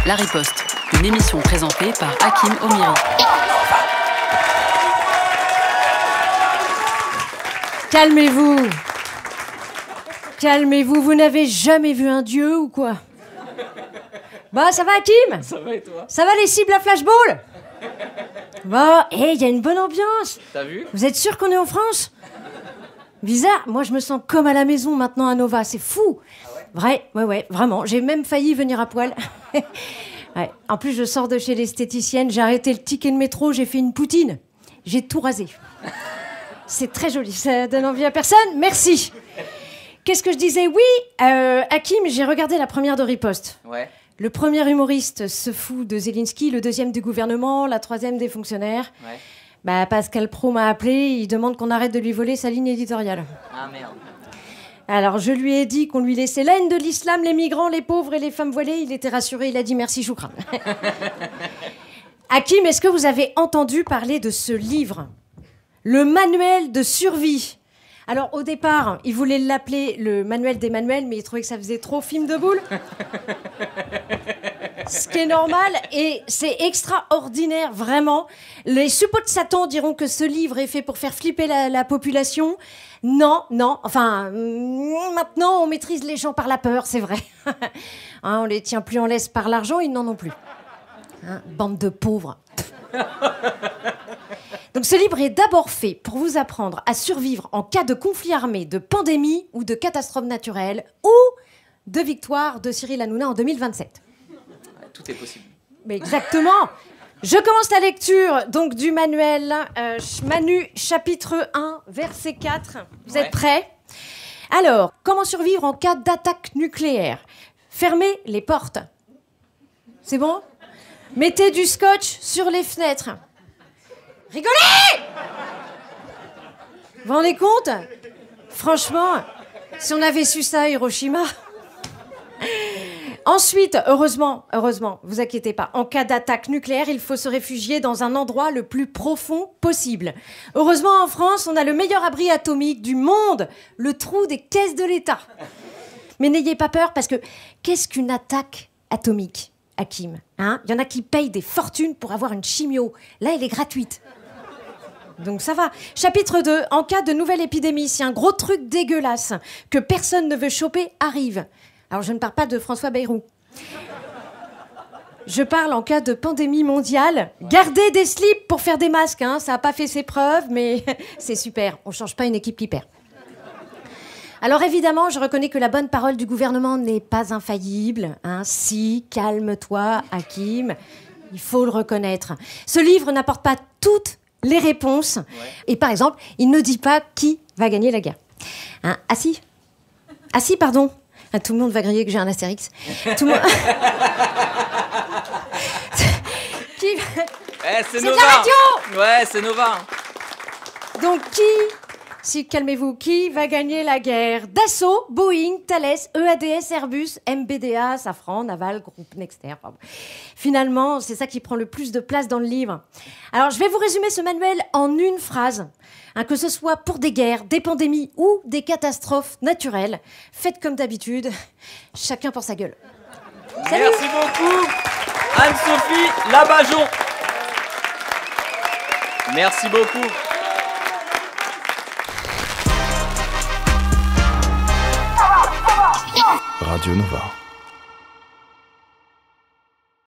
La Riposte, une émission présentée par Hakim Omiri. Calmez-vous. Calmez-vous, vous n'avez jamais vu un dieu ou quoi? Bah, ça va, Hakim? Ça va et toi? Ça va les cibles à flashball? Bah, il y a une bonne ambiance. T'as vu? Vous êtes sûr qu'on est en France? Bizarre, moi je me sens comme à la maison maintenant à Nova, c'est fou. Ah ouais? Ouais, vraiment, j'ai même failli venir à poil. Ouais. En plus, je sors de chez l'esthéticienne, j'ai arrêté le ticket de métro, j'ai fait une poutine. J'ai tout rasé. C'est très joli, ça donne envie à personne, merci. Qu'est-ce que je disais? Oui, Hakim, j'ai regardé la première de Riposte. Ouais. Le premier humoriste se fout de Zelensky, le deuxième du gouvernement, la troisième des fonctionnaires. Ouais. Bah, Pascal Praud m'a appelé, il demande qu'on arrête de lui voler sa ligne éditoriale. Ah merde. Alors, je lui ai dit qu'on lui laissait la haine de l'islam, les migrants, les pauvres et les femmes voilées. Il était rassuré, il a dit merci, choukran. Hakim, est-ce que vous avez entendu parler de ce livre? Le manuel de survie. Alors, au départ, il voulait l'appeler le manuel d'Emmanuel, mais il trouvait que ça faisait trop film de boule. Ce qui est normal, et c'est extraordinaire, vraiment. Les suppôts de Satan diront que ce livre est fait pour faire flipper la population. Non, enfin, maintenant on maîtrise les gens par la peur, c'est vrai. Hein, on les tient plus en laisse par l'argent, ils n'en ont plus. Hein, bande de pauvres. Donc ce livre est d'abord fait pour vous apprendre à survivre en cas de conflit armé, de pandémie ou de catastrophe naturelle, ou de victoire de Cyril Hanouna en 2027. Tout est possible. Mais exactement. Je commence la lecture donc du manuel Manu, chapitre 1, verset 4. Vous êtes prêts? Alors, comment survivre en cas d'attaque nucléaire? Fermez les portes. C'est bon? Mettez du scotch sur les fenêtres. Rigolez! Vous vous rendez compte? Franchement, si on avait su ça à Hiroshima... Ensuite, heureusement, vous inquiétez pas, en cas d'attaque nucléaire, il faut se réfugier dans un endroit le plus profond possible. Heureusement, en France, on a le meilleur abri atomique du monde, le trou des caisses de l'État. Mais n'ayez pas peur, parce que qu'est-ce qu'une attaque atomique, Hakim? Hein? Il y en a qui payent des fortunes pour avoir une chimio. Là, elle est gratuite. Donc ça va. Chapitre 2, en cas de nouvelle épidémie, si un gros truc dégueulasse que personne ne veut choper arrive... Alors, je ne parle pas de François Bayrou. Je parle en cas de pandémie mondiale. Gardez des slips pour faire des masques, hein. Ça n'a pas fait ses preuves, mais c'est super. On ne change pas une équipe qui perd. Alors, évidemment, je reconnais que la bonne parole du gouvernement n'est pas infaillible. Hein. Si, calme-toi, Hakim. Il faut le reconnaître. Ce livre n'apporte pas toutes les réponses. Ouais. Et par exemple, il ne dit pas qui va gagner la guerre. Hein. Ah si, pardon. Ah, tout le monde va griller que j'ai un Astérix. Tout le monde... c'est Nova. De la radio. Ouais, c'est Nova. Donc calmez-vous, qui va gagner la guerre? Dassault, Boeing, Thales, EADS, Airbus, MBDA, Safran, Naval, Groupe Nexter. Finalement, c'est ça qui prend le plus de place dans le livre. Alors, je vais vous résumer ce manuel en une phrase. Hein, que ce soit pour des guerres, des pandémies ou des catastrophes naturelles, faites comme d'habitude, chacun pour sa gueule. Salut. Merci beaucoup, Anne-Sophie Labajon. Merci beaucoup. Radio Nova.